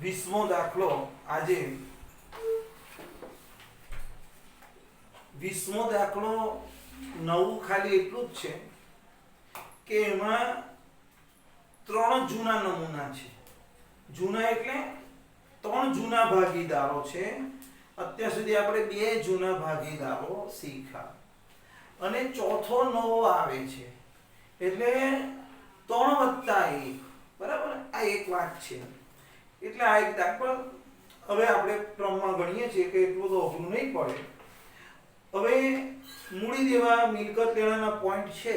20મો દાખલો આજે 20મો દાખલો નવું ખાલી એટલું જ છે કે એમાં 3 જૂના નમૂના છે. જૂના એટલે 3 જૂના ભાગીદારો છે. અત્યાર સુધી આપણે 2 જૂના ભાગીદારો શીખ્યા અને ચોથો નવો આવે છે એટલે 3 + 1. બરાબર, આ એક વાત છે. એટલે આ એક દાખલો હવે આપણે ક્રમમાં ગણીએ છીએ કે એટલું તો અઘરું નહીં પડે. હવે મૂડી દેવા મિલકત લેવાના પોઈન્ટ છે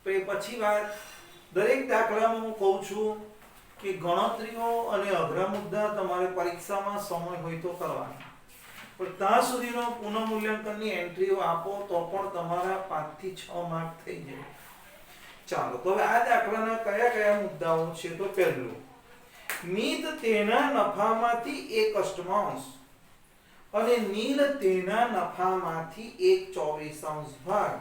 તો એ પછી વાત. દરેક દાખલામાં હું કહું છું કે ગણતરીઓ અને અઘરા મુદ્દા તમારે પરીક્ષામાં સમય હોય તો કરવાના, પણ ત્યાં સુધીનો પુનઃમૂલ્યાંકનની એન્ટ્રીઓ આપો તો પણ તમારા 5 થી 6 માર્ક થઈ જાય. ચાલો તો હવે આ દાખલાના કયા કયા મુદ્દાઓ છે. તો પહેલું, મિત તેના નફામાંથી 1/8 અને નીલ તેના નફામાંથી 1/24 ભાગ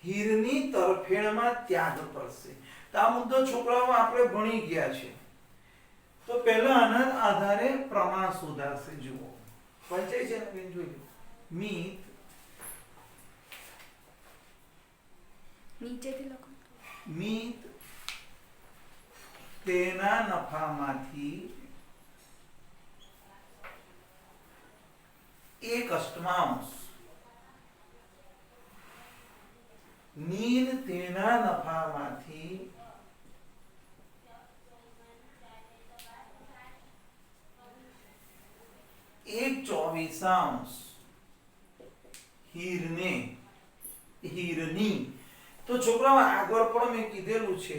હીરની તરફેણમાં ત્યાગ કરશે. તો આ મુદ્દો છોકરાઓ આપણે ભણી ગયા છે. તો પહેલા આના આધારે પ્રમાણ શોધાશે. જુઓ પંચાય છે ને, જોઈ લો. મિત નીચેથી લખો. મિત તેના નફામાંથી 1/8 નીલ તેના નફામાંથી 1/24 હીરની. તો છોકરાઓ આગળ પણ મેં કીધેલું છે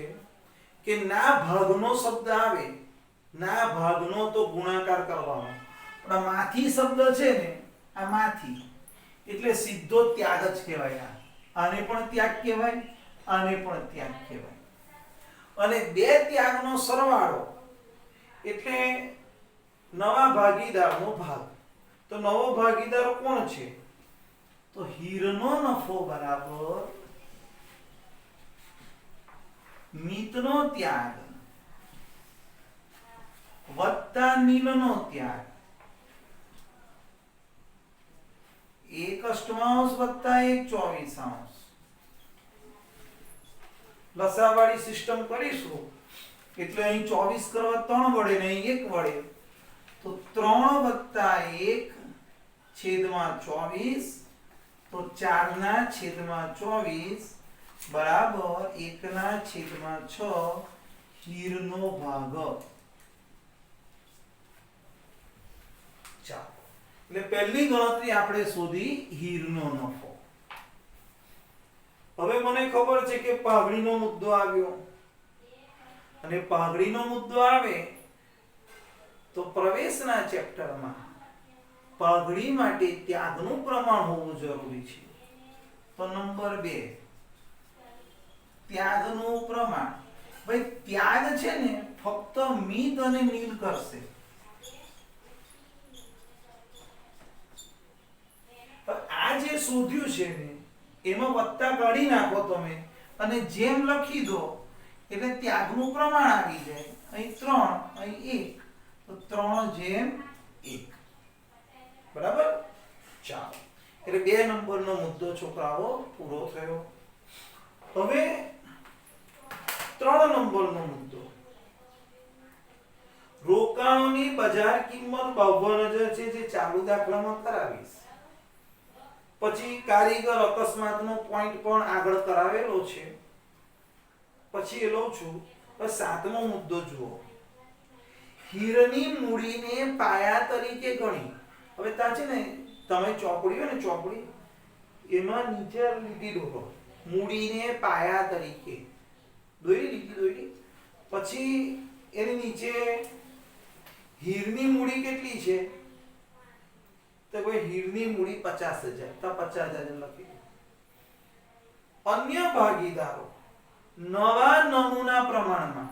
કે ના ભાગનો શબ્દ આવે, ના ભાગનો તો ગુણાકાર કરવાનો, પણ માથી શબ્દ છે ને, આ માથી એટલે સીધો ત્યાગ જ કહેવાય. આને પણ ત્યાગ કહેવાય, આને પણ ત્યાગ કહેવાય. અને બે ત્યાગનો સરવાળો એટલે નવા ભાગીદારનો ભાગ. તો નવો ભાગીદાર કોણ છે? તો હીરનો નફો બરાબર મિતનો ત્યાગ વત્તા નીલનો ત્યાગ. 1/8 વત્તા 1/24. લસાવાળી સિસ્ટમ કરીશું એટલે અહીં 24 કરવા 3 વડે ને અહીં 1 વડે, તો 3 + 1/24 તો 4/24 બરાબર 1/6 હીરનો ભાગ. ચાલો, એટલે પહેલી ગણતરી આપણે શોધી હીરનો નફો. હવે મને ખબર છે કે પાઘડીનો મુદ્દો આવ્યો, અને પાઘડીનો મુદ્દો આવે તો પ્રવેશના ચેપ્ટરમાં પાઘડી માટે ત્યાગનું પ્રમાણ હોવું જરૂરી છે. તો નંબર 2, ત્યાગનું પ્રમાણ. ભાઈ ત્યાગ છે ને ફક્ત મિત અને નીલ કરશે. આ જે શોધ્યું છે ને એમાં વત્તા કાઢી નાખો તમે અને જેમ લખી દો એટલે ત્યાગનું પ્રમાણ આવી જાય. અહીં 3, અહીં 1, તો 3/1. બરાબર. ચાલો, એટલે 2 નંબરનો મુદ્દો છોકરાઓ પૂરો થયો. હવે 3 નંબરનો મુદ્દો, રોકાણોની બજાર કિંમત 52,000 છે જે ચાલુ દાખલામાં કરાવીશ. પછી કારીગર અકસ્માતનો પોઈન્ટ પણ આગળ કરાવેલો છે, પછી એ લઉં છું. 7મો મુદ્દો જુઓ, હીરની મૂડીને પાયા તરીકે ગણી. હવે ત્યાં છે ને તમે ચોપડી હોય ને, ચોપડી એમાં નીચે લીટી દોરો, મૂડીને પાયા તરીકે દોરી, લીટી દોરી. પછી એની નીચે હીરની મૂડી કેટલી છે? તો ભાઈ હીરની મૂડી 50,000, તો 50,000 લખી દો. અન્ય ભાગીદારો નવા નમૂના પ્રમાણમાં,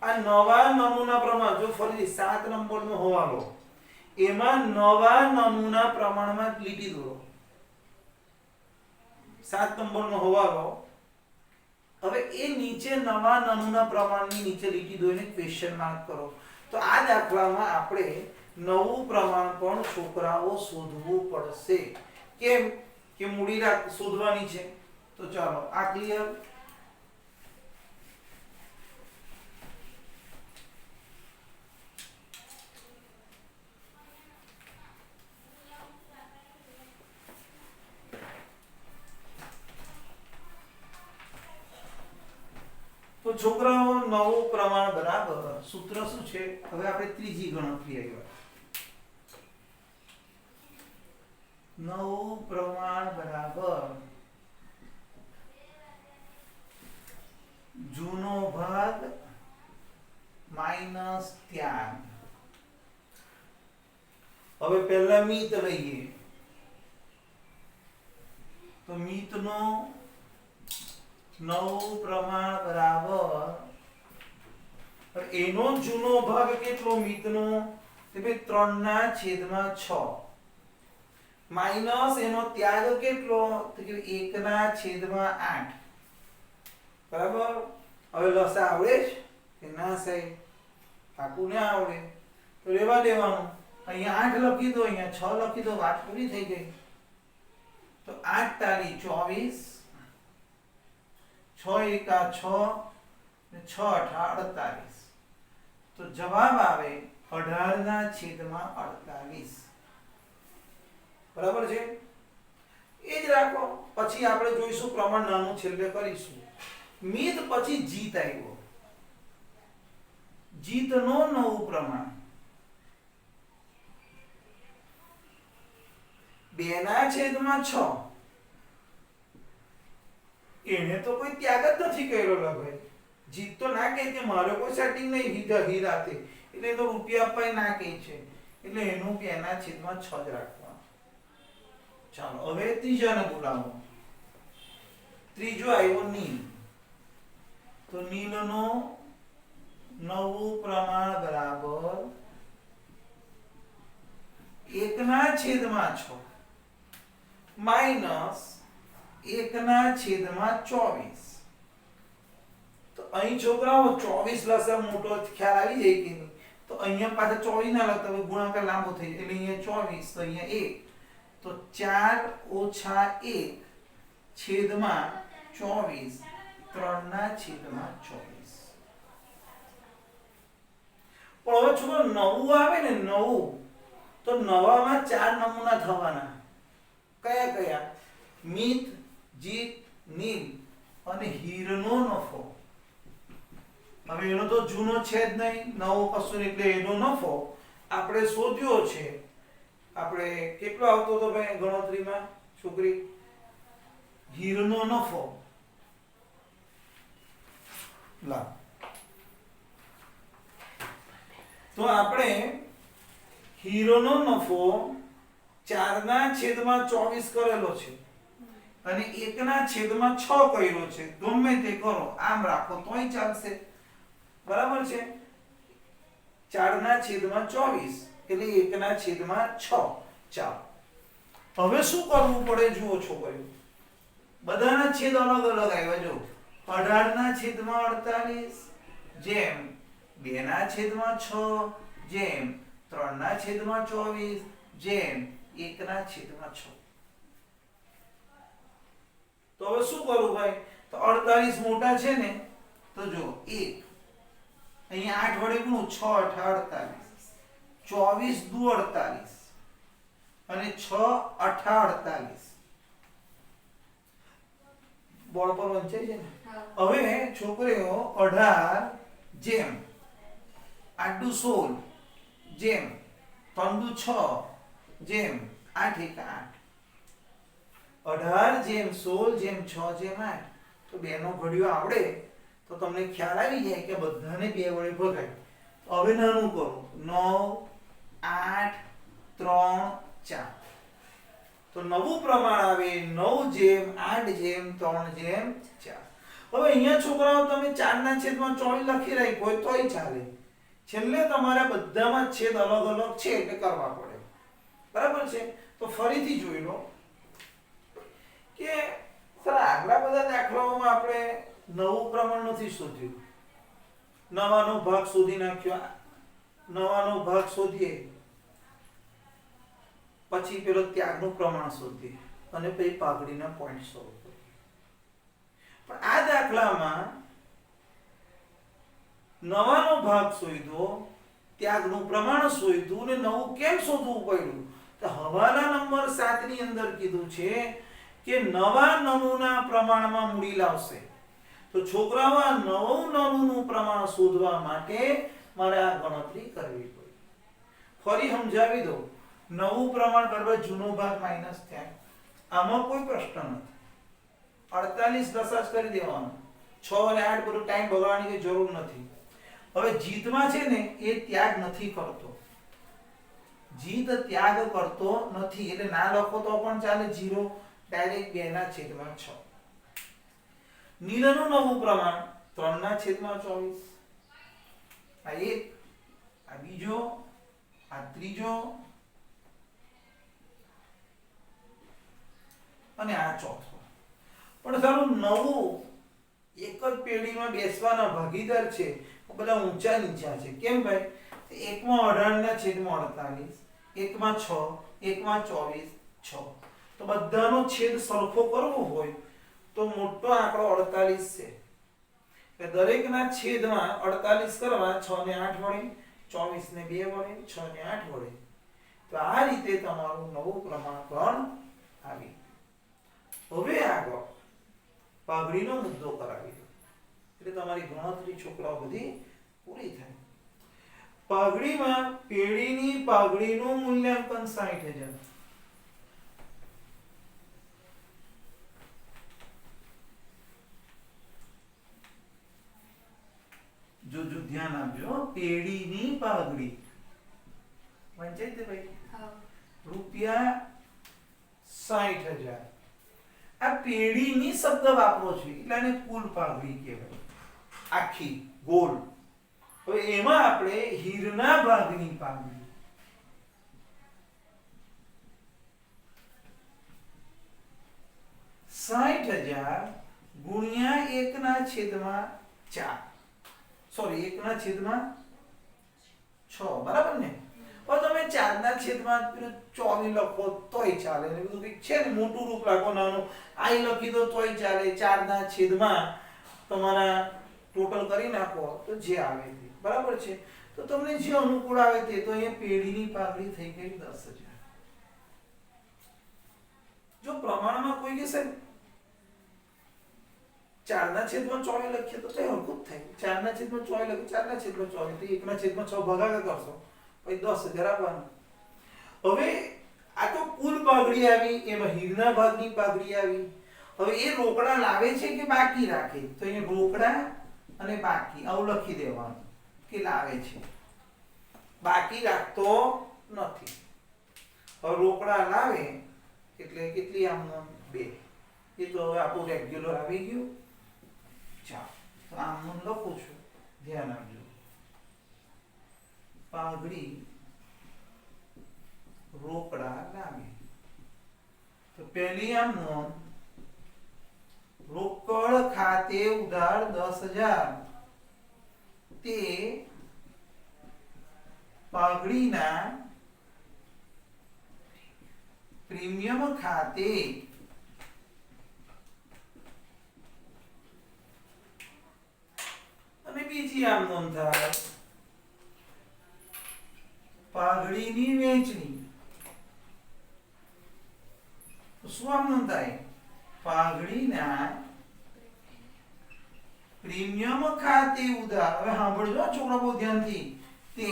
આ નવા નમૂના પ્રમાણ જો ફરીથી 7 નંબરનો હવાલો, એમાં નવા નમૂના પ્રમાણમાં લીટી દોરો. 7 નંબરનો હવાલો. હવે એ નીચે નવા નમૂના પ્રમાણની નીચે લીટી દોરીને ક્વેશ્ચન માર્ક કરો. તો આ દાખલામાં આપણે નવું પ્રમાણ પણ છોકરાઓ શોધવું પડશે. કેમ કે મૂડી શોધવાની છે. તો ચાલો આ ક્લિયર. તો છોકરાઓ નવું પ્રમાણ બરાબર સૂત્ર શું છે? હવે આપણે ત્રીજી ગણતરી આવ્યા. નવું પ્રમાણ બરાબર જૂનો ભાગ માઈનસ ત્યાગ. હવે પહેલા મિત લઈએ. તો મિતનો નવું પ્રમાણ બરાબર એનો જૂનો ભાગ કેટલો મિતનો? તે 3/6 માઈનસ એનો ત્યાગ કેટલો? તો કે 1/8 બરાબર. હવે લસા આવડે છે કે ના સાહેબ? કાકુ ને આવડે તો રેવા દેવાનું. અહીંયા 8 લખી દો, અહીંયા 6 લખી દો, વાત પૂરી થઈ ગઈ. તો 8 તારી 24, 6 એકા 6 ને 6 અઠા 48. તો જવાબ આવે 18/48. બરાબર છે. એ જ રાખો. પછી આપણે જોઈશું પ્રમાણ નાનું છેલ્લે કરીશું. મિત પછી જીત આવ્યો. જીતનો નવું પ્રમાણ 2/6. એને તો કોઈ ત્યાગ જ નથી કર્યો લા ભાઈ. જીત તો ના કહે કે મારો કોઈ સેટિંગ નહીં હીરાતે, એટલે તો રૂપિયા અપાય ના કહે છે, એટલે એનું 2/6 જ રાખવાનું. ચાલો હવે ત્રીજાને બોલાવો. ત્રીજો આવ્યો નીલ. તો નીલનો નવું પ્રમાણ બરાબર 1/6 માઈનસ 1/24. તો અહીં છોકરાઓ 24 લસા મોટો ખ્યાલ આવી જાય કે નહીં? તો અહીંયા પાછા 24 ના લખતા હોય, ગુણાકાર લાંબો થઈ જાય, એટલે અહીંયા 24 તો અહીંયા 1. તો 4 - 1 છેદમાં 24 3/24. પણ હવે છોકરો નવું આવે ને નવું, તો નવામાં 4 નમૂના થવાના. કયા કયા? મિત, જીત, નીલ અને હીરનો નફો. હવે એનો તો જૂનો છે જ નહીં, નવો કશું, એટલે એનો નફો આપણે શોધ્યો છે. આપણે કેટલો આવતો હતો ભાઈ ગણતરીમાં છોકરી? હીરનો નફો લા. તો આપણે હીરોનો નફો 4/24 કરેલો છે અને 1/6 કર્યો છે. ગમે તે કરો, આમ રાખો તોય ચાલશે. બરાબર છે. 4/24 એટલે 1/6. ચાલો હવે શું કરવું પડે જુઓ છોકરીઓ. બધાના છેદ અલગ અલગ આવ્યા. જો 18/48 જેમ 2/6 જેમ 3/24 જેમ 1/6. તો હવે શું કરું ભાઈ? તો 48 મોટા છે ને, તો જો 1 અહીંયા 8 વડે ગુણું, 6 અઠા 48, 24 દુ 48 અને 6 અઠા 48. બોર્ડ પર વંચાય છે ને? હવે છોકરીઓ 18 જેમ 8 દુ 16 જેમ 3 દુ 6 જેમ 8 એકા 8. 18 જેમ 16 જેમ 6 જેમ 8. તો બેનો ઘડિયો આવડે તો તમને ખ્યાલ આવી જાય કે બધાને 2 વડે ભગાય. હવે નાનું કરો. 9 8 3 4. તો નવું પ્રમાણ આવે 9 જેમ 8 જેમ 3 જેમ 4. હવે અહીંયા છોકરાઓ તમે 4/24 લખી રાખ્યો હોય તોય ચાલે. છેલ્લે તમારા બધામાં છેદ અલગ અલગ છે એટલે કરવા પડે. બરાબર છે. તો ફરીથી જોઈ લો કે સર આગલા બધા દાખલાઓમાં આપણે નવું પ્રમાણ નથી શોધ્યું, નવાનો ભાગ શોધી નાખ્યો. નવાનો ભાગ શોધીએ, પછી પેલો ત્યાગનું પ્રમાણ શોધીએ અને પછી પાઘડીના પોઈન્ટ સોલ્વ કરીએ. પણ આ દાખલામાં નવાનો ભાગ શોધ્યો, ત્યાગનું પ્રમાણ શોધ્યું ને નવું કેમ શોધવું પડ્યું? તો હવાલા નંબર 7 ની અંદર કીધું છે કે નવા નમૂના પ્રમાણમાં મૂડી લાવશે. તો છોકરાઓ આ નવું નમૂનું પ્રમાણ શોધવા માટે મારે આ ગણતરી કરવી પડી. ફરી સમજાવી દો. નવું પ્રમાણ બરાબર જૂનો ભાગ માઈનસ થાય. આમાં કોઈ પ્રશ્ન નથી. 48 દશાંશ કરી દેવાનો. 6 અને 8 બધું ટાઈમ બગાડવાની કોઈ જરૂર નથી. હવે જીતમાં છે ને એ ત્યાગ નથી કરતો. જીત ત્યાગ કરતો નથી એટલે ના લખો તો પણ ચાલે. 0 ડાયરેક્ટ 2/6. નીલનું નવું પ્રમાણ 3/24. આ એક, આ બીજો, આ ત્રીજો અને આ ચોથો. પણ સારું નવું એક જ પેઢીમાં બેસવાના ભાગીદાર છે બધા ઊંચા નીચા છે. કેમ ભાઈ? એકમાં 18/48, એકમાં 6, એકમાં 24, 6. તો બધાનો છેદ સરખો કરવો હોય તો મોટો આંકડો 48 છે. દરેકના છેદમાં 48 કરવા 6 ને 8 વડે, 24 ને 2 વડે, 6 ને 8 વડે. તો આ રીતે તમારું નવું પ્રમાણ પણ આવી. હવે આગળ પાઘડીનો મુદ્દો કરાવી દો એટલે તમારી ગણતરી છોકરાઓ બધી પૂરી થાય. પાઘડીમાં પેઢીની પાઘડીનું મૂલ્યાંકન 60,000. જો ધ્યાન આપજો. પેઢીની પાઘડી વંચાઈ દે ભાઈ. રૂપિયા 60,000. આ પેઢીની શબ્દ વાપરો છે એટલે આને કુલ પાઘડી કહેવાય, આખી ગોળ. હવે એમાં આપણે હીરના ભાગની પાઘડી, ₹60,000 ગુણ્યા 1/4, સોરી 1/6, બરાબર ને? હવે તમે 4/24 લખો તોય ચાલે. ને બધું કંઈક છે ને મોટું રૂપ રાખો, નાનું આઈ લખી દો તોય ચાલે. 4/, તમારા ટોટલ કરી નાખો તો જે આવે તે બરાબર છે. તો તમને જે અનુકૂળ આવે તે. તો અહીંયા પેઢીની પાઘડી થઈ ગઈ 10,000. જો પ્રમાણમાં કોઈ કહેશે 4/24 લખીએ તો તે હરખું જ થાય. 4/24 લખીએ 4/24 તો 1/6 ભાગાકાર કરશો પછી 10,000 આપવાનું. હવે આ તો કુલ પાઘડી આવી, એમાં હીરના ભાગની પાઘડી આવી. હવે એ રોકડા લાવે છે કે બાકી રાખે? તો અહીંયા રોકડા અને બાકી આવું લખી દેવાનું કે લાવે છે, બાકી રાખતો નથી. હવે રોકડા લાવે એટલે કેટલી આમ 2. એ તો હવે આપણું રેગ્યુલર આવી ગયું. ચાલો તો આમ લખું છું, ધ્યાન આપજો. પાઘડી રોકડા લાવે તો પહેલી આમ નોંધ, રોકડ ખાતે ઉધાર 10,000 તે પાઘડીના પ્રીમિયમ ખાતે અને બીજી આમ નોંધ થાય પાઘડીની વેચણી. તો શું આમ નોંધ થાય? પાઘડીના પ્રીમિયમ ખાતે ઉધાર. હવે સાંભળજો છોકરા બહુ ધ્યાનથી. તે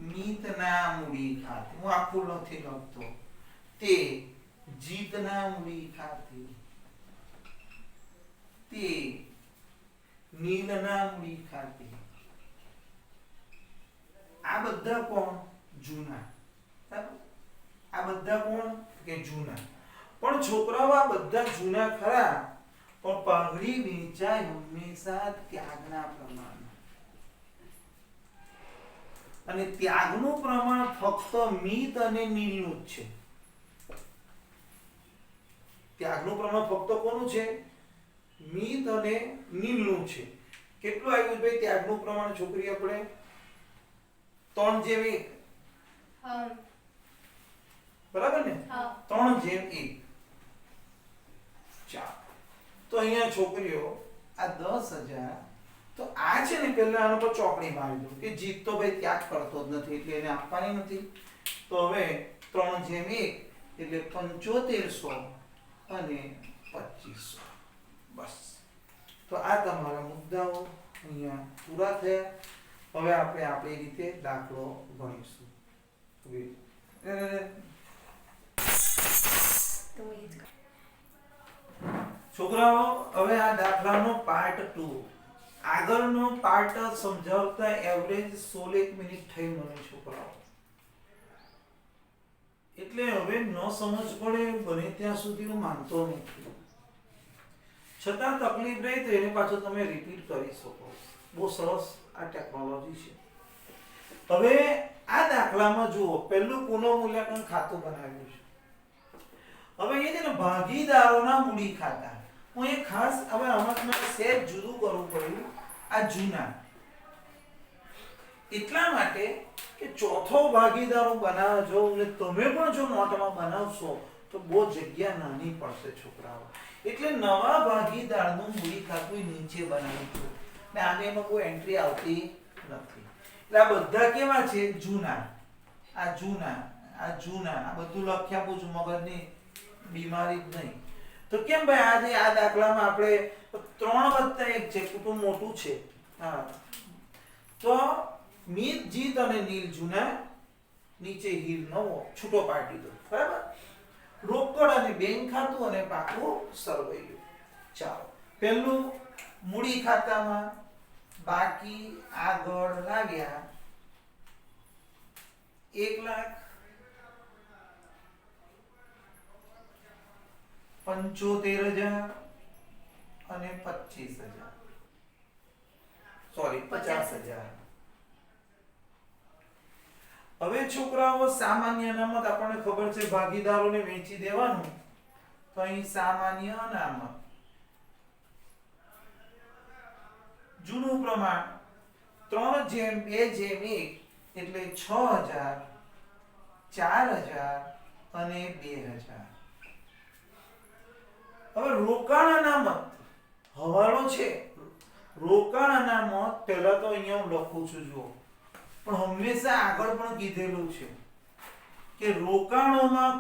નીતના મૂડી ખાતે, હું આખું નથી લખતો, તે જીતના મૂડી ખાતે, તે નીલના મૂડી ખાતે. આ બધા કોણ? જૂના. આ બધા કોણ? કે જૂના. પણ છોકરાઓ આ બધા જૂના ખરા, પણ પાઘડી વેચાય હંમેશા ત્યાગના પ્રમાણમાં. અને ત્યાગનું પ્રમાણ ફક્ત મિત અને નીલનું જ છે. ત્યાગનું પ્રમાણ ફક્ત કોનું છે? મિત અને નીલનું છે. કેટલું આવ્યું ભાઈ ત્યાગનું પ્રમાણ છોકરી? આપણે 3/1 હા બરાબર ને હા 3/1 ચાલો તો અહીંયા છોકરીઓ આ 10,000 તો આ છે ને પહેલા આનો પર ચોકડી મારી દો કે જીત તો ભાઈ ત્યાં જ કરતો જ નથી એટલે એને આપવાની નથી તો હવે 3/1 એટલે 7500 અને 2500 બસ તો આ તમારા મુદ્દાઓ અહીંયા પૂરા થયા હવે આપણે આપણી રીતે દાખલો ગણીશું તો એ જ છોકરાઓ હવે આ દાખલાનો પાર્ટ 2 આગળનો પાર્ટ સમજાવતા એવરેજ 16 મિનિટ થઈ મને છોકરાઓ એટલે હવે ન સમજ પડે બને ત્યાં સુધી હું માનતો નથી છતાં તકલીફ રહી તો એને પાછું તમે રિપીટ કરી શકો બહુ સરસ આ ટેકનોલોજી છે હવે આ દાખલામાં જુઓ પહેલું પુનઃમૂલ્યાંકન ખાતું બનાવ્યું છે હવે એ છે ને ભાગીદારોના મૂડી ખાતા હું એ ખાસ હવે આમાં સેટ જુદું કરવું પડ્યું આ જૂના એટલા માટે કે ચોથો ભાગીદારો બનાવજો અને તમે પણ જો નોટમાં બનાવશો તો બહુ જગ્યા નાની પડશે છોકરાઓ એટલે નવા ભાગીદારનું મૂડી ખાતું નીચે બનાવ્યું ને આને એમાં કોઈ એન્ટ્રી આવતી નથી એટલે આ બધા કેવા છે જૂના આ બધું લખ્યા પૂછ મગજની બીમારી જ નહીં તો કેમ ભાઈ આજે આ દાખલામાં આપણે 3+1 છે કુટુંબ મોટું છે હા તો મીત જીત અને નીલ જૂના નીચે હીર નવો છૂટો પાડી દો બરાબર રોકડ અને બેંક ખાતું અને પાકું સરવૈયું ચાલો પહેલું મૂડી ખાતામાં બાકી આગળ લાવ્યા 1,75,000 અને 25,000 સોરી 50,000 હવે છોકરાઓ સામાન્ય અનામત આપણને ખબર છે ભાગીદારોને વેચી દેવાનું તો અહીં સામાન્ય અનામત જૂનું પ્રમાણ 3/2/1 એટલે 6,000 4,000 અને 2,000 હવે રોકાણ અનામત હવાલો છે રોકાણ અનામત પહેલા તો અહીંયા હું લખું છું જુઓ પણ હંમેશા આગળ પણ કીધેલું છે કે રોકાણોમાં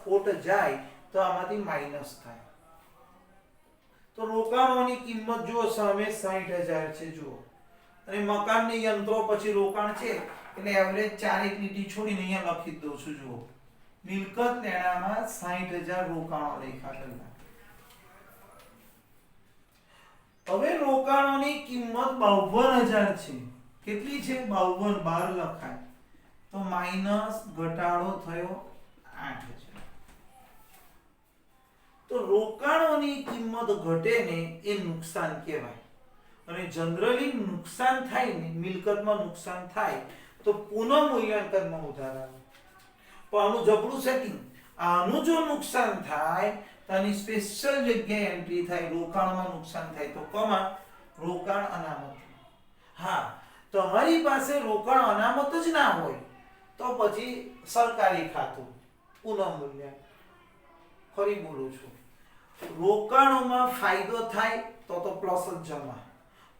ખોટ જાય તો આમાંથી માઈનસ થાય તો રોકાણોની કિંમત જુઓ સામે 60,000 છે જુઓ અને મકાનની યંત્રો પછી રોકાણ છે એટલે એવરેજ 4 એક લીટી છોડીને અહીંયા લખી દઉં છું જુઓ મિલકત લેણામાં 60,000 રોકાણો લખ્યા પહેલા હવે રોકાણોની કિંમત 52,000 છે કેટલી છે 52 12 લખાય તો માઈનસ ઘટાડો થયો 8,000 તો રોકાણોની કિંમત ઘટે ને એ નુકસાન કહેવાય અને જનરલી નુકસાન થાય ને મિલકતમાં નુકસાન થાય તો પુનઃમૂલ્યાંકનમાં ઉધાર આવે પણ આનું જબરું સેટિંગ આનું જો નુકસાન થાય તો આની સ્પેશિયલ જગ્યાએ એન્ટ્રી થાય રોકાણમાં નુકસાન થાય તો કોમાં રોકાણ અનામત હા તમારી પાસે રોકાણ અનામત જ ના હોય તો પછી સરકારી ખાતું પુનઃમૂલ્યાંકન ફરી બોલું છું રોકાણોમાં ફાયદો થાય તો પ્લસ જ જમા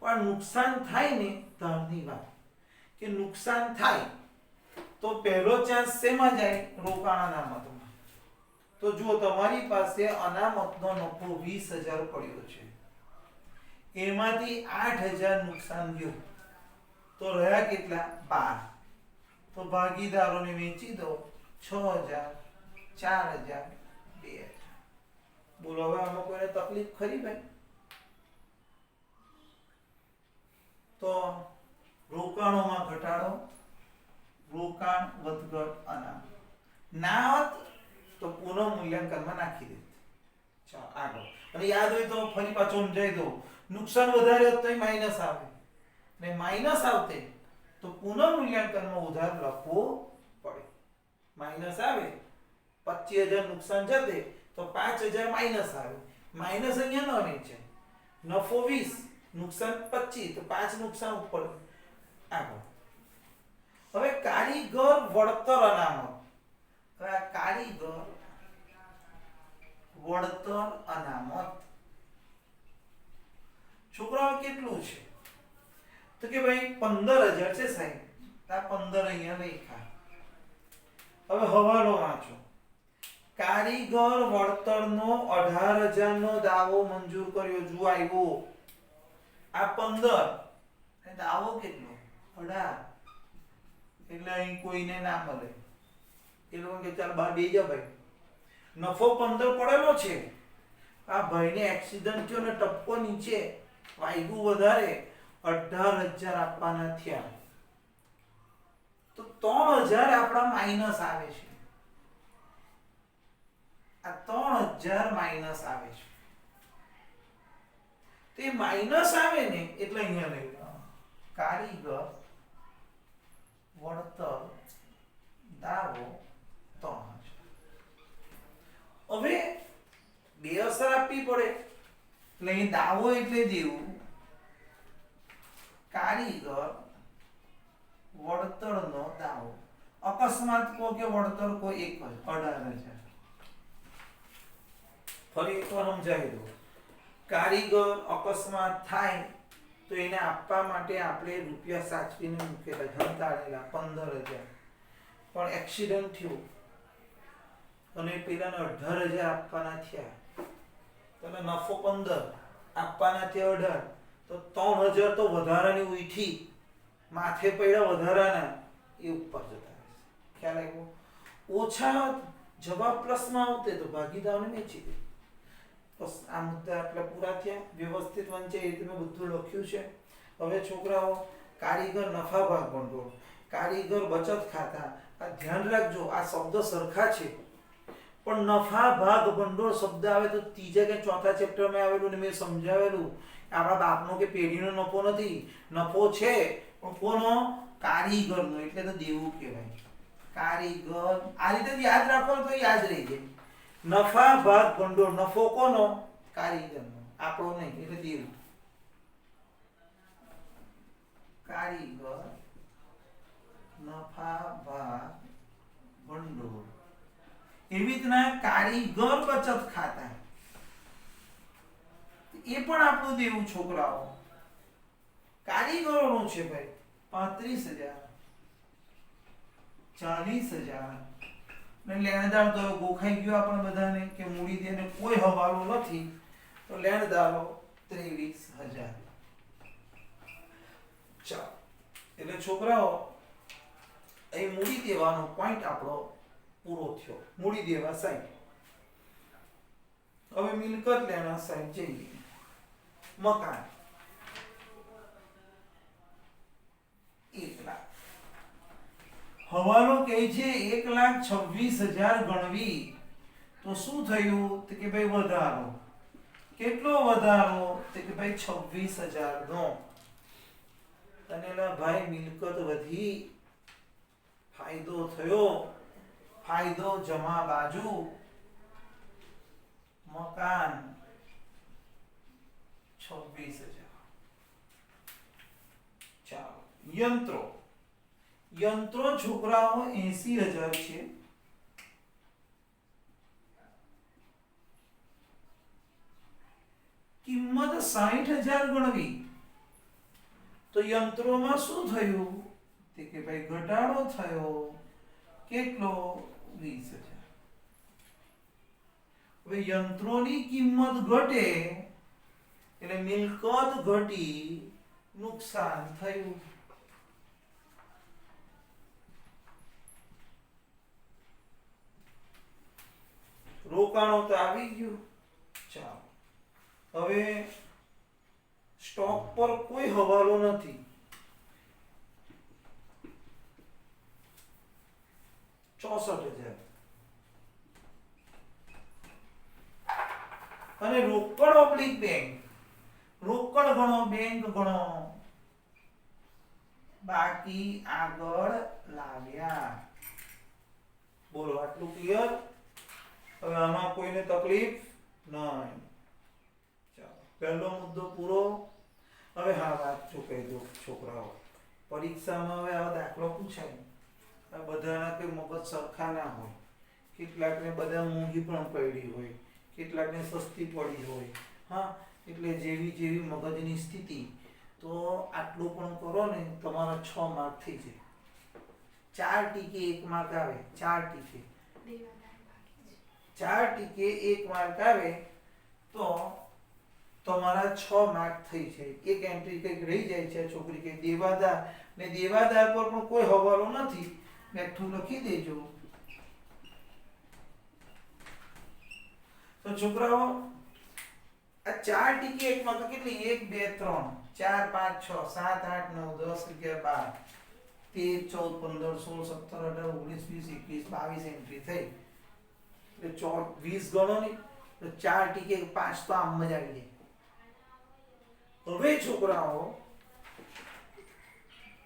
પણ નુકસાન થાય ને ધરની વાત કે નુકસાન થાય તો પહેલો ચાન્સ શેમાં જાય રોકાણ અનામતમાં તો જો તમારી પાસે અનામતનો નફો 20,000 પડ્યો છે એમાંથી 8,000 નુકસાન ગયું તો રહ્યા કેટલા 12 તો ભાગીદારોને વેચી દો 6,000 4,000 2,000 બોલો હવે આમાં કોઈને તકલીફ ખરી ભાઈ તો રોકાણોમાં ઘટાડો રોકાણ વધઘટ અનામત ના હોત તો પુનઃમૂલ્યાંકનમાં નાખી દે ચાલો આગળ અને યાદ હોય તો ફરી પાછો સમજાવી દો નુકસાન વધારે હોત તો માઈનસ આવે ને માઈનસ આવતે તો પુનઃમૂલ્યાંકનમાં ઉધાર લખવો પડે માઈનસ આવે 25,000 નુકસાન જતે તો 5,000 માઈનસ આવે માઈનસ અહીંયા ન વેચે નફો 20 નુકસાન 25 તો 5 નુકસાન ઉપર આગળ હવે કારીગર વળતર અનામત. હવે આ કારીગર વળતર અનામત છોકરાઓ કેટલું છે તો કે ભાઈ 15000 છે સાહેબ. આ 15 અહીંયા લખ્યા. હવે હવાલો વાંચો. કારીગર વળતરનો 18000 નો દાવો મંજૂર કર્યો. જો આવ્યો આ 15 અને દાવો કેટલો 18. એટલે અહીં કોઈને ના મળે. એ લોકો કે ચાલ બહાર બેસી જા ભાઈ. નફો 15 પડેલો છે. આ ભાઈને એક્સિડન્ટ થયો ને ટપકો નીચે વાગ્યું વધારે 18000 આપવાના થયા. તો 3000 આપણા માઈનસ આવે છે. આ 3000 માઈનસ આવે છે. તે માઈનસ આવે ને એટલે અહીંયા લઈ લેવાનું. કારીગર વળતર દાવો 3000. હવે બે અસર આપવી પડે એટલે અહીં દાવો એટલે દેવું. કારીગર વળતરનો દાવો. અકસ્માત કો કે વળતર કો એક જ 18000. ફરી એકવાર સમજાવી દઉં. કારીગર અકસ્માત થાય તો એને આપવા માટે આપણે રૂપિયા સાચવીને મૂકેલા જંતાળેલા 15000. પણ એક્સિડન્ટ થયું અને પેલાને 18000 આપવાના થયા. તો નફો 15 આપવાના થયા 18. તો 3000 તો વધારાની ઉઠી માથે પડ્યા વધારાના એ ઉપર જતા રહેશે. ખ્યાલ આવ્યો? ઓછા જવાબ પ્લસમાં આવતે તો ભાગીદારને વેચી દે. બસ આ મુદ્દા આટલા પૂરા થયા. વ્યવસ્થિત વંચે એ રીતે મેં બધું લખ્યું છે. હવે છોકરાઓ કારીગર નફા ભાગ ભંડોળ, કારીગર બચત ખાતા, આ ધ્યાન રાખજો. આ શબ્દ સરખા છે પણ નફા ભાગ ભંડોળ શબ્દ આવે તો ત્રીજા કે ચોથા ચેપ્ટરમાં આવેલું ને મેં સમજાવેલું. આપણા બાપનો કે પેઢીનો નફો નથી. નફો છે પણ કોનો? કારીગરનો. એટલે તો દેવું કહેવાય. કારીગર આ રીતે યાદ રાખો તો યાદ રહી જાય. નફા ભાગ ભંડોળ. નફો કોનો? કારીગરનો. આપણો નહીં. એટલે દેવું. કારીગર નફા ભાગ ભંડોળ. એવી રીતના કારીગર બચત ખાતા એ પણ આપણું દેવું છોકરાઓ. કારીગરોનું છે ભાઈ 35000 40000 ને લેણદાર તો ગોખાઈ ગયો આપણે બધાને કે મૂડી દેને કોઈ હવાલો નથી તો લેણદારો 23000. ચાલો એટલે છોકરાઓ અહીં મૂડી દેવાનો પોઈન્ટ આપણો પૂરો થયો. મૂડી દેવા સાહેબ. હવે મિલકત લેણા સાહેબ જઈએ. મકાન 1 લાખ. હવાલો કહે છે 1,26,000 ગણવી તો શું થયું તો કે ભાઈ વધારો. કેટલો વધારો તો કે ભાઈ 26,000 નો. અને ભાઈ મિલકત વધી, ફાયદો થયો. ફાયદો જમા બાજુ. મકાન 26,000. ચાલો યંત્રો. યંત્રો છોકરાઓ 80,000 છે. કિંમત 60,000 ગણવી તો યંત્રોમાં શું થયું તે કે ભાઈ ઘટાડો થયો. કેટલો? 20,000. હવે યંત્રોની કિંમત ઘટે એટલે મિલકત ઘટી, નુકસાન થયું. રોકાણો તો આવી ગયું. ચાલો હવે સ્ટોક પર કોઈ હવાલો નથી. 64,000. અને રોકડ ઓબ્લિક બેંક. રોકડ ગણો, બેંક ગણો. બાકી આગળ લાવ્યા. બોલો આટલું ક્લિયર? હવે આમાં કોઈને તકલીફ નહીં. ચાલો પહેલો મુદ્દો પૂરો. હવે હા વાત જો કહી દો છોકરાઓ. પરીક્ષામાં હવે આવા દાખલો પૂછાય, આ બધાના કે મગજ સરખા ના હોય, કેટલાકને બધા મોંઘી પણ પડી હોય, કેટલાકને સસ્તી પડી હોય. હા, એટલે જેવી જેવી મગજની સ્થિતિ, તો આટલું પણ કરો ને તમારા 6 માર્ક થઈ જાય. 4 ટીકે 1 માર્ક આવે, 4 ટીકે દેવાદાર બાકી છે. 4 ટીકે 1 માર્ક આવે તો તમારા 6 માર્ક થઈ જાય. એક એન્ટ્રી કંઈક રહી જાય છે, છોકરી કે દેવાદાર, ને દેવાદાર પર પણ કોઈ હવાલો નથી, બેઠું લખી દેજો. તો છોકરાઓ આ 4 ટીકે 1 માર્ક કેટલી? 1 2 3 4 5 6 7 8 9 10 11 12 13 14 15 16 17 18 19 20 21 22 એન્ટ્રી થઈ. એટલે 20 ગણો ને તો 4 ટીકે 5 તો આમ જ આવી જાય. હવે છોકરાઓ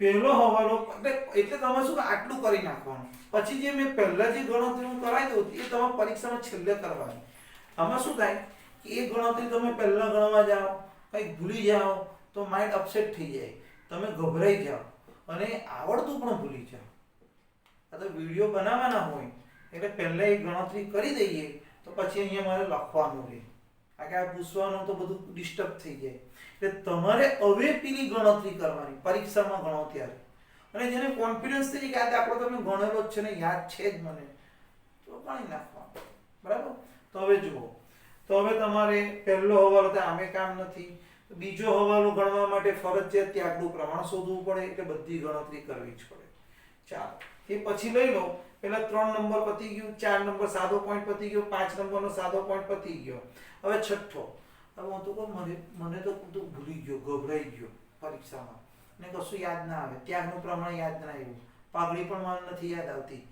પહેલો હવાલો એટલે તમે શું આટલું કરી નાખવાનું, પછી જે મેં પહેલા જે ગણતરી હું કરાવી દઉં એ તમે પરીક્ષામાં છેલ્લે કરવાની. આમાં શું થાય કે એ ગણતરી તમે પહેલા ગણવા જાઓ, કંઈક ભૂલી જાઓ તો માઇન્ડ અપસેટ થઈ જાય, તમે ગભરાઈ જાઓ અને આવડતું પણ ભૂલી જાઓ. આ તો વિડીયો બનાવવાના હોય એટલે પહેલા એ ગણતરી કરી દઈએ તો પછી અહીંયા મારે લખવાનું રહે, કારણ કે આ પૂછવાનું તો બધું ડિસ્ટર્બ થઈ જાય. એટલે તમારે હવે પેલી ગણતરી કરવાની પરીક્ષામાં ગણો ત્યારે. અને જેને કોન્ફિડન્સ થઈ જાય કે આ દાખલો તમે ગણેલો જ છે ને યાદ છે જ મને, તો ગણી નાખવાનું. બરાબર? તો હવે જુઓ, તો હવે તમારે પહેલો હવાલો તો આમે કામ નથી, બીજો હવાલો ગણવા માટે ફરજિયાત ત્યાગનું પ્રમાણ શોધવું પડે, એટલે બધી ગણતરી કરવી જ પડે. ચાલો, એ પછી લઈ લો. પેલા 3 નંબર પતી ગયું, 4 નંબર સાદો પોઈન્ટ પતી ગયો, 5 નંબરનો સાદો પોઈન્ટ પતી ગયો. હવે છઠ્ઠો. હવે હું તો કહું મને તો તું ભૂલી ગયો, ગભરાઈ ગયો પરીક્ષામાં, ને કશું યાદ ના આવે, ત્યાગનું પ્રમાણ યાદ ના આવ્યું, પાઘડી પણ મને નથી યાદ આવતી,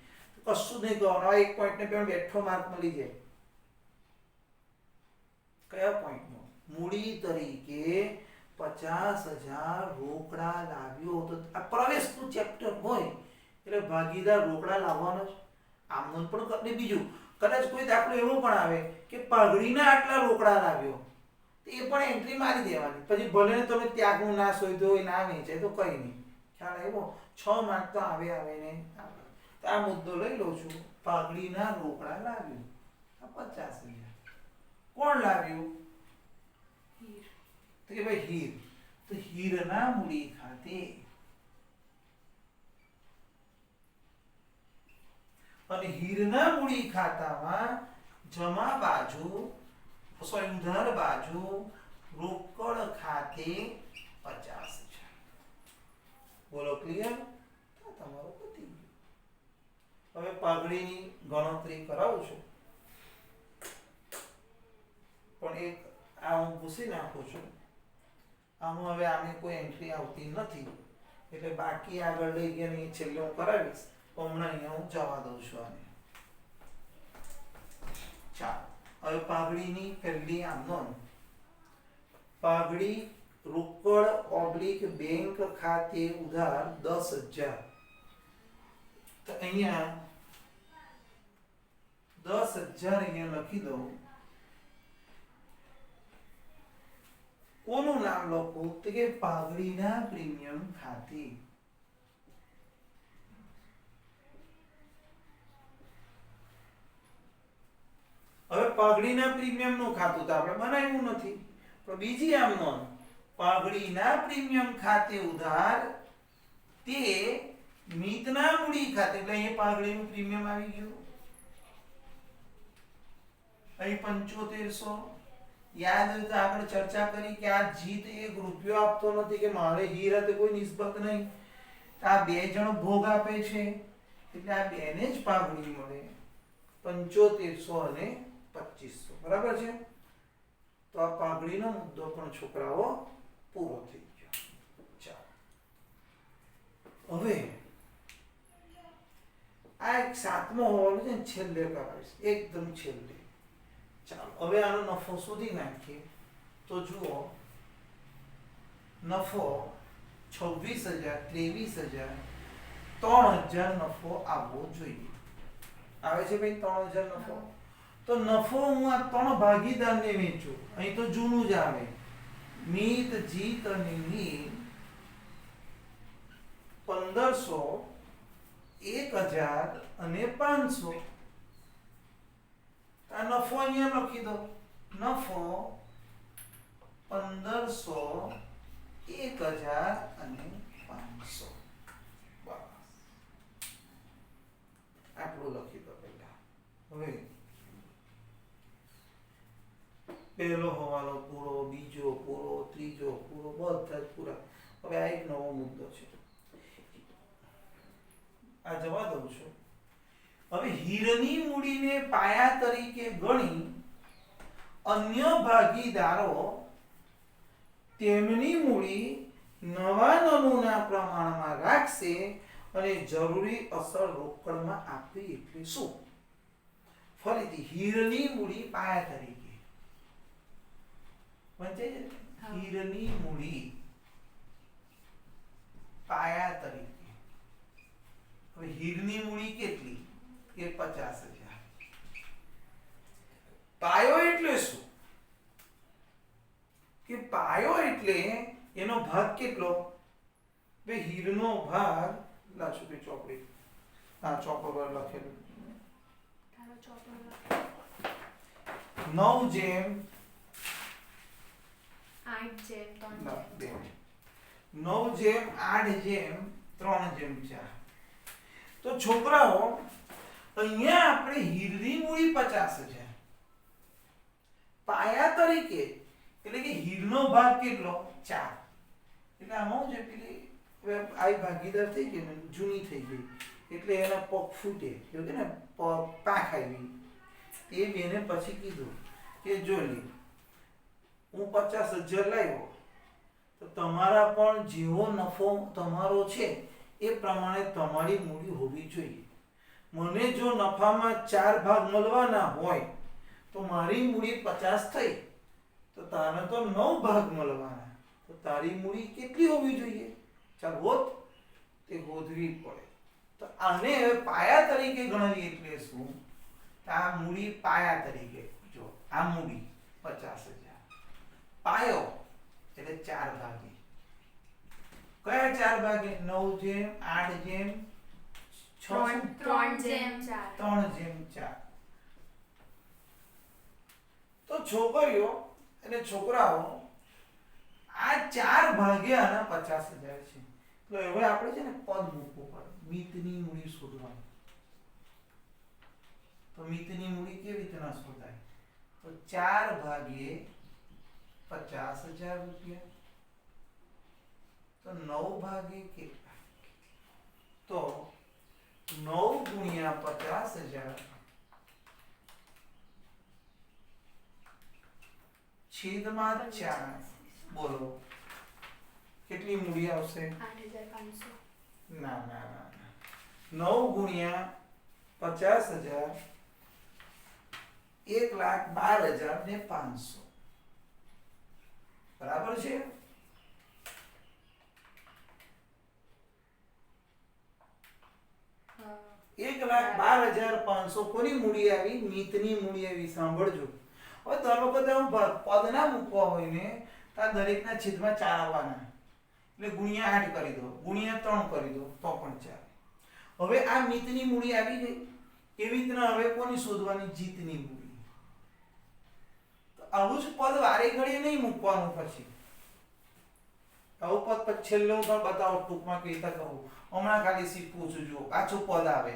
કશું નહીં કરવાનું. આ એક પોઈન્ટને પણ બેઠો માર્ક મળી જાય. કયા પોઈન્ટનો? મૂડી તરીકે 50,000 રોકડા લાવ્યો તો આ પ્રવેશનું ચેપ્ટર હોય એટલે ભાગીદાર રોકડા લાવવાનો જ. આમનું પણ કરીને બીજું કદાચ કોઈ દાખલો એવો પણ આવે કે પાઘડીના આટલા રોકડા લાવ્યો, તો એ પણ એન્ટ્રી મારી દેવાની. પછી ભલે તમે ત્યાગનું ના શોધ્યો હોય, ના વેચાય તો કઈ નહીં. ખ્યાલ આવ્યો? 6 માર્ક તો આવે ને આવે. તો આ મુદ્દો લઈ લઉં છું. પાઘડીના રોકડા લાવ્યો, આ 50,000. કોણ લાવ્યું? હીર. તો કે ભાઈ હીર. તો હીરના મૂડી ખાતે, અને હીરના મૂડી ખાતામાં જમા બાજુ ઉધાર બાજુ રોકડ ખાતે 50,000. બોલો ક્લિયર? તો તમારો પતી ગયું. હવે પાઘડીની ગણતરી કરાવું છું, પણ એક આ હું ભૂસી નાખું છું. આમાં હવે આની કોઈ એન્ટ્રી આવતી નથી, એટલે બાકી આગળ લઈ ગયા છેલ્લે હું કરાવીશ. હમણાં અહીંયા હું જવા દઉં છું આને. ચાલો, હવે પાઘડીની પહેલી આમ નોંધ. પાઘડી રોકડ / બેંક ખાતે ઉધાર 10,000. તો અહીંયા 10,000 અહીંયા લખી દઉં. કોનું નામ લખું? તો કે પાઘડીના પ્રીમિયમ ખાતે. હવે પાઘડીના પ્રીમિયમનું ખાતું તો આપણે બનાવ્યું નથી, પણ બીજી આમ નોંધ. પાઘડીના પ્રીમિયમ ખાતે ઉધાર તે મિતના મૂડી ખાતે, એટલે અહીં પાઘડીનું પ્રીમિયમ આવી ગયું. અહીં 7500. યાદ હોય તો આગળ ચર્ચા કરી કે આ જીત 1 રૂપિયો આપતો નથી, કે મારે હીર hatte કોઈ નિસ્બત નહીં, આ બે જણ ભોગ આપે છે, એટલે આ બેને જ પાઘડી મળે. 7500 અને 2500. બરાબર છે? તો આ પાઘડીનો મુદ્દો પણ છોકરાઓ પૂરો થઈ ગયો. ચાલો, હવે આ એક 7મો હવાલો છે, છેલ્લે કરાવીશ, એકદમ છેલ્લે. ચાલો, હવે આનો નફો શોધી નાખીએ. તો જુઓ, નફો 26,000, 23,000, 3,000 નફો આવવો જોઈએ. આવે છે ભાઈ 3,000 નફો? તો નફો હું આ 3 ભાગીદારને વેચું. અહીં તો જૂનું જ આવે, મિત, જીત અને નીલ. 1500, 1000 અને 500. આ નફો અહીંયા લખી દો. નફો 1500, 1000 અને 500. બસ આટલું લખી દો પહેલા. હવે પહેલો હવાલો પૂરો, બીજો પૂરો, ત્રીજો પૂરો, બધા જ પૂરા. હવે આ એક નવો મુદ્દો છે, આ જવા દઉં છું. હવે હીરની મૂડીને પાયા તરીકે ગણી અન્ય ભાગીદારો તેમની મૂડી નવા નમૂના પ્રમાણમાં રાખશે અને જરૂરી અસર રોકડમાં આપવી એટલે શું? ફરીથી હીરની મૂડી પાયા તરીકે વંચાઈ જાય? હીરની મૂડી પાયા તરીકે. હવે હીરની મૂડી કેટલી? એ 50,000. પાયો એટલે શું? કે પાયો એટલે એનો ભાગ કેટલો? બે હીરનો ભાગ લાચો બે ચોપડી. હા, ચોપડ પર લખેલું તારો ચોપડો 9 જેમ 8 જેમ 3 ના, બે. જેમ 9 જેમ 8 જેમ 3 જેમ 4. તો છોકરાઓ અહીંયા આપણે હીરની મૂડી 50,000 પાયા તરીકે, એટલે કે હીરનો ભાગ કેટલો? 4. એટલે આમાં જે પેલી આઈ ભાગીદાર થઈ ગઈ ને, જૂની થઈ ગઈ એટલે એના પગ ફૂટે, એવું કે ને પાંખ આવી. એ બેને પછી કીધું કે જો લે હું 50,000 લાવ્યો તો તમારા પણ જેવો નફો તમારો છે એ પ્રમાણે તમારી મૂડી હોવી જોઈએ. મને જો નફામાં 4 ભાગ મળવાના હોય તો મારી મૂડી 50 થઈ તો તારે તો 9 ભાગ મળવાના, તો તારી મૂડી કેટલી હોવી જોઈએ? ચાલ હોત તે હોદવી પડે. તો આને હવે પાયા તરીકે ગણવી એટલે શું? આ મૂડી પાયા તરીકે. જો આ મૂડી 50,000, પાયો એટલે 4 ભાગે. કયા 4 ભાગે? 9 જેમ 8 જેમ 6, 3 જેમ 4 3 જેમ 4. તો છોકરીઓ અને છોકરાઓ આ 4 ભાગ્યા આના 50,000 છે. તો હવે આપણે છે ને પદ મૂકવું પડે. મિતની મૂડી શોધવાની. તો મિતની મૂડી કેવી રીતના શોધાય? તો 4 ભાગ્યે 50,000 રૂપિયા. તો 9 ભાગે કેટલા? તો 9 ગુણ્યા 50,000 છેદમાં 4. બોલો કેટલી મૂડી આવશે? 8,500 ના ના ના ના. 9 ગુણ્યા 50,000 1,12,500 બરાબર છે? હા. 1,12,500 કોની મૂડી આવી? મિતની મૂડી આવી. સાંભળજો. હવે દર વખતે હું પદ ના મૂકવા હોય ને તો આ દરેકના છેદમાં 4 આવવાના, એટલે ગુણ્યા 8 કરી દો, ગુણ્યા 3 કરી દો તો પણ ચાલે. હવે આ મિતની મૂડી આવી ગઈ. એવી રીતના હવે કોની શોધવાની? જીતની મૂડી. તો આવું જ પદ વારે ઘડીએ નહીં મૂકવાનું. પછી આવું પદ પછી છેલ્લે હું તમને બતાવું ટૂંકમાં કેવી રીતે કહું. હમણાં ખાલી શીખવું છું. જુઓ પાછું પદ આવે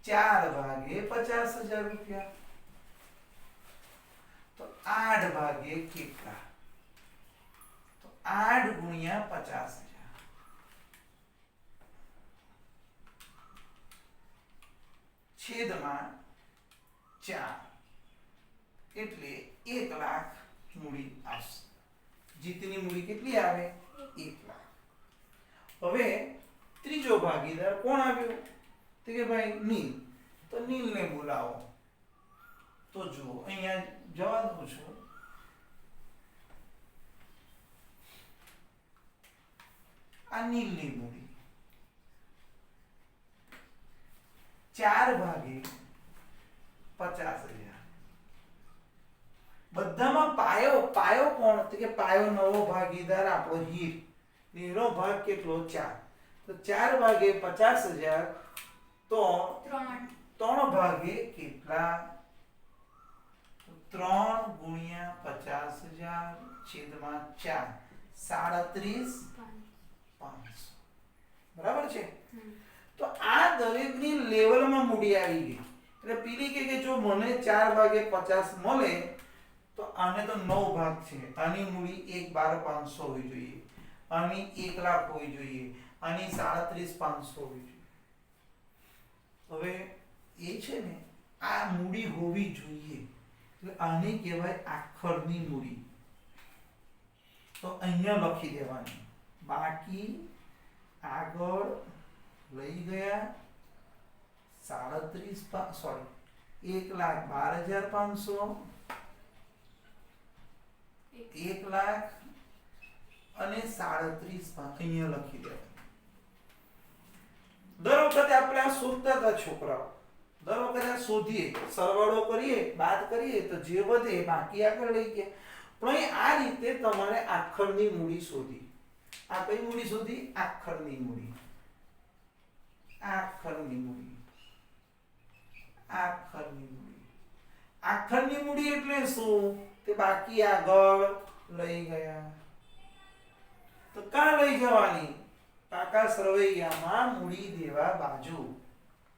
4 ભાગે 50,000 રૂપિયા. તો 8 ભાગે કેટલા? તો 8 ગુણ્યા 50,000 છેદમાં 4 એટલે 1 લાખ મૂડી આવશે. જીતની મૂડી કેટલી આવે? 1 લાખ. હવે ત્રીજો ભાગીદાર કોણ આવ્યો? તો કે ભાઈ નીલ. તો નીલને બોલાવો. તો જુઓ અહીંયા જવા દઉં છું. આ નીલની મૂડી 4 ભાગે 50,000. બધામાં પાયો કોણ? તો કે પાયો નવો ભાગીદાર આપણો હીર. એનો ભાગ કેટલો? 4. તો 4 ભાગે 50,000 તો 3 3 ભાગે કેટલા? 3 ગુણ્યા 50,000 છેદમાં 4 37,500 બરાબર છે. તો આ દરેકની લેવલમાં મૂડી આવી ગઈ. એટલે પેલી કે જો મને 4 ભાગે 50 મળે તો આને તો 9 ભાગ છે, આની મૂડી 1,12,500 હોવી જોઈએ, આની 1 લાખ હોવી જોઈએ, આની 37,500 હોવી જોઈએ. હવે એ છે ને આ મૂડી હોવી જોઈએ એટલે આને કહેવાય આખરની મૂડી. તો અહીંયા લખી દેવાની બાકી આગળ લઈ ગયા 1,12,500 1 લાખ અને 37,500 અહીંયા લખી દેવાનું. દર વખતે આપણે આ શોધતા હતા છોકરાઓ, દર વખતે આ શોધીએ, સરવાળો કરીએ, બાદ કરીએ તો જે વધે બાકી આગળ લઈ ગયા. પણ આ રીતે તમારે આખરની મૂડી શોધી. આ કઈ મૂડી શોધી? આખરની મૂડી. આખરની મૂડી. આખરની મૂડી. આખરની મૂડી એટલે શું? તે બાકી આગળ લઈ ગયા. તો ક્યાં લઈ જવાની? કાકા સરવૈયામાં મૂડી દેવા બાજુ.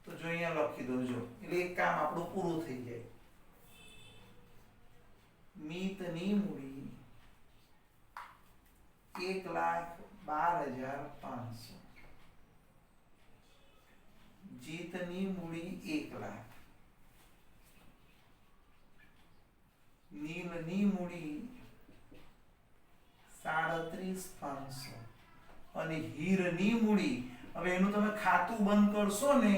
તો જો અહીંયા લખી દો જો, એટલે એક કામ આપણું પૂરું થઈ જાય. મિતની મૂડી 1,12,500, જીતની મૂડી 1 લાખ, નીલની મૂડી 37,500 અને હીરની મૂડી, હવે એનું તમે ખાતું બંધ કરશો ને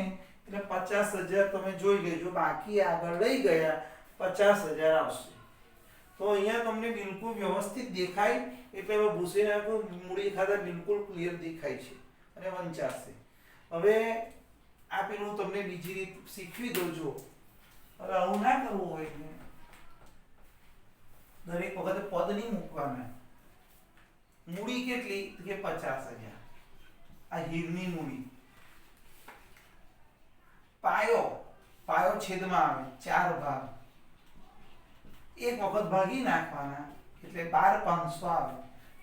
એટલે 50,000 તમે જોઈ લેજો, બાકી આગળ લઈ ગયા 50,000 આવશે. તો અહીંયા તમને બિલકુલ વ્યવસ્થિત દેખાય એટલે હવે ભૂસી નાખું મૂડી ખાતા બિલકુલ ક્લિયર દેખાય છે અને વંચાશે. હવે આ પેલું તમને બીજી રીત શીખવી દો. જો હવે આવું ના કરવું હોય ને, દરેક વખતે પદ નહીં મૂકવાના. મૂડી કેટલી? કે 50,000. આ હીરની મૂડી. પાયો, પાયો છેદમાં આવે 4 ભાગ, એક વખત ભાગી નાખવાના એટલે 12,500 આવે.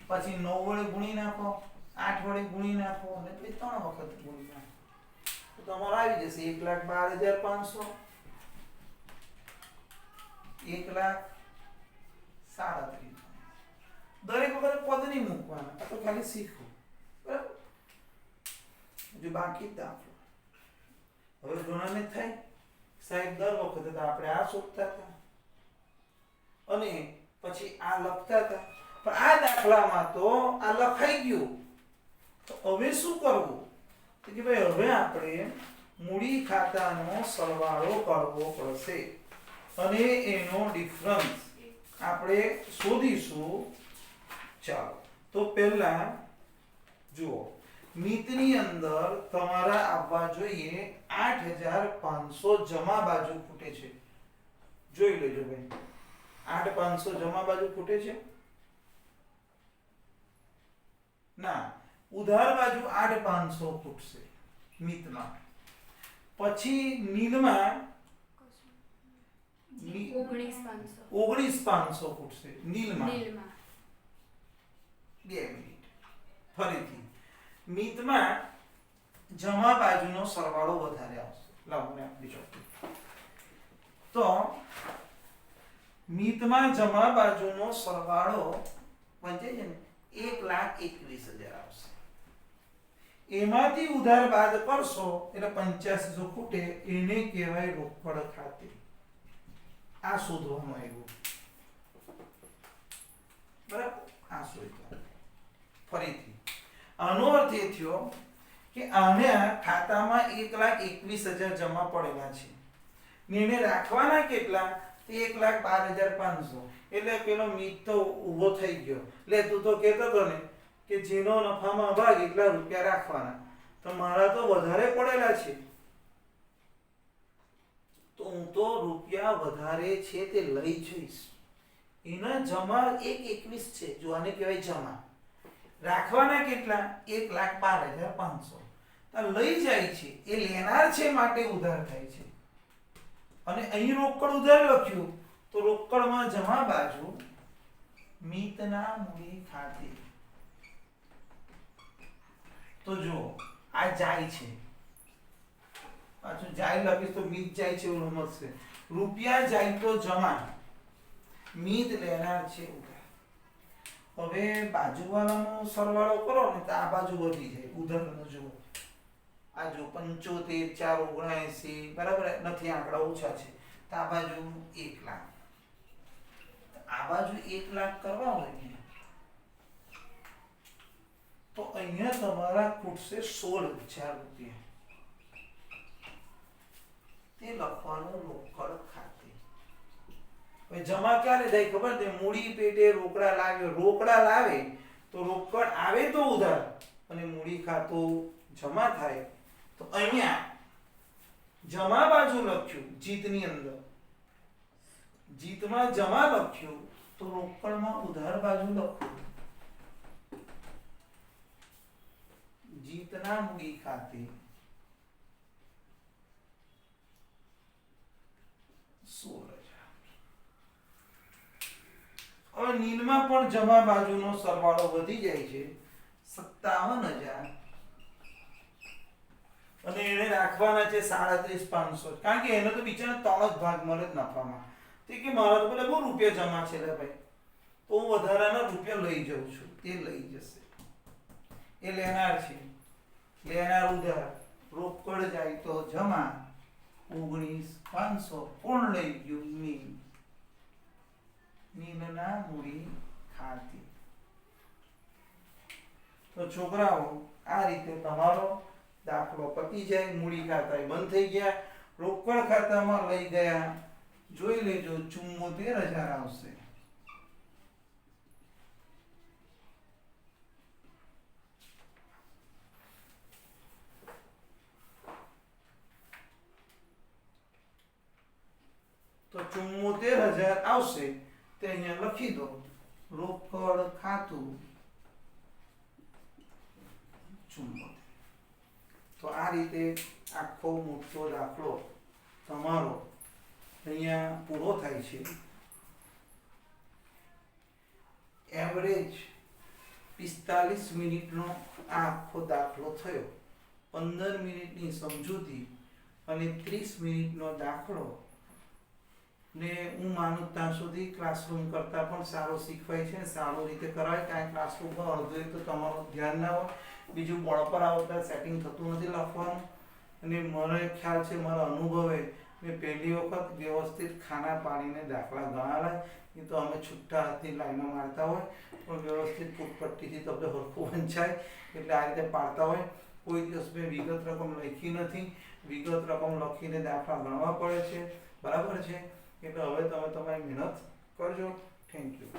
પછી 9 વડે ગુણી નાખો, 8 વડે ગુણી નાખો અને પછી 3 વખત ગુણી નાખો તો તમારે આવી જશે 1,12,500, 1,37,500. દરેક વખતે પદ નહીં મૂકવાના, આ તો ખાલી શીખો. બરાબર? જો બાકી દાખલો હવે ઘણાને થાય સાહેબ દર વખતે તો આપણે આ શોધતા હતા અને પછી આ લખતા હતા, પણ આ દાખલામાં તો આ લખાઈ ગયું. તો હવે શું કરવું? તો કે ભાઈ હવે આપણે મૂડી ખાતાનો સરવાળો કરવો પડશે અને એનો ડિફરન્સ આપણે શોધીશું. ચાલો તો પહેલા જુઓ, મિતની અંદર તમારા આવવા જોઈએ 8,500 જમા બાજુ ખૂટે છે. જોઈ લેજો ભાઈ, 8,500 જમા બાજુ ખૂટે છે ના, ઉધાર બાજુ 8,500 ખૂટશે મિતમાં. પછી નીલમાં 19,500 ખૂટશે નીલમાં. 2 મિનિટ ફરીથી. મિતમાં જમા બાજુનો સરવાળો વધારે આવશે. લાવો મને આપણી ચોકડી. તો મિતમાં જમા બાજુનો સરવાળો વંચાય છે ને 1,21,000 આવશે. એમાંથી ઉધાર બાદ કરશો એટલે 8500 ખૂટે, એને કહેવાય રોકડ ખાતે. આ શોધવાનું આવ્યું. બરાબર? આ શોધવાનું. ફરીથી આનો અર્થ એ થયો કે આના ખાતામાં 1,21,000 જમા પડેલા છે ને એને રાખવાના કેટલા? 1,12,500. એટલે પેલો મિત તો ઊભો થઈ ગયો. લે તું તો કહેતો હતો ને કે જેનો નફામાં ભાગ એટલા રૂપિયા રાખવાના, તો મારા તો વધારે પડેલા છે, તો હું તો રૂપિયા વધારે છે તે લઈ જઈશ. એના જમા 1,21 છે. જો આને કહેવાય જમા. રાખવાના કેટલા? 1,12,500. તો લઈ જાય છે એ લેનાર છે માટે ઉધાર થાય છે. અને અહીં રોકડ ઉધાર લખ્યું તો રોકડમાં જમા બાજુ મિતના મૂડી ખાતે. તો જો આ જાય છે, પાછું જાય લખીશ તો મિત જાય છે એવું સમજશે. રૂપિયા જાય તો જમા, મિત લેનાર છે ઉધાર. હવે બાજુવાળાનો સરવાળો કરો ને તો આ બાજુ વધી જાય. ઉધારનો જુઓ, આ જો 75 4 79, બરાબર નથી, આંકડા ઓછા છે. તો આ બાજુ 1 લાખ, આ બાજુ 1 લાખ કરવા હોય ને તો અહીંયા તમારા ખૂટશે 16,000 રૂપિયા. તે લખવાનું રોકડ ખાતે. હવે જમા ક્યારે થાય ખબર છે? મૂડી પેટે રોકડા લાવ્યો. રોકડા લાવે તો રોકડ આવે તો ઉધાર, અને મૂડી ખાતું જમા થાય તો અહીંયા જમા બાજુ લખ્યું જીતની અંદર, જીતમાં જમા લખ્યું તો રોકડમાં ઉધાર બાજુ લખ્યું. જીતના મૂડી ખાતે 16,000. હવે નીલમાં પણ જમા બાજુનો સરવાળો વધી જાય છે 57,000 અને એને રાખવાના છે 37,500. કારણ કે એને તો બિચારા 3 જ ભાગ મળે જ નફામાં. તે કે મારા તો પેલા બહુ રૂપિયા જમા છે લે ભાઈ, તો હું વધારાના રૂપિયા લઈ જાઉં છું. તે લઈ જશે, એ લેનાર છે. લેનાર ઉધાર, રોકડ જાય તો જમા 19,500. કોણ લઈ ગયું? નીલ. નીલના મૂડી ખાતે. તો છોકરાઓ આ રીતે તમારો દાખલો પતી જાય. મૂડી ખાતા બંધ થઈ ગયા, રોકડ ખાતામાં લઈ ગયા. જોઈ લેજો 74,000 આવશે. તો 74,000 આવશે તે અહીંયા લખી દો. રોકડ ખાતું 74. તો આ રીતે આખો મોટો દાખલો તમારો અહીંયા પૂરો થાય છે. એવરેજ 45 મિનિટનો આ આખો દાખલો થયો. 15 મિનિટની સમજૂતી અને 30 મિનિટનો દાખલો ને હું માનું ત્યાં સુધી ક્લાસરૂમ કરતાં પણ સારો શીખવાય છે, સારું રીતે કરાય. કારણ ક્લાસરૂમમાં અડધું એક તો તમારું ધ્યાન ના હોય, બીજું બોર્ડ પર આવતા સેટિંગ થતું નથી લખવાનું. અને મને ખ્યાલ છે, મારા અનુભવે મેં પહેલી વખત વ્યવસ્થિત ખાના પાડીને દાખલા ગણાવેલા. એ તો અમે છૂટા હાથની લાઈનો મારતા હોય, પણ વ્યવસ્થિત ફૂટપટ્ટીથી તમને હરખું વંચાય એટલે આ રીતે પાડતા હોય. કોઈ દિવસ મેં વિગત રકમ લખી નથી. વિગત રકમ લખીને દાખલા ગણવા પડે છે, બરાબર છે. એટલે હવે તમે તમારી મહેનત કરજો. Thank you.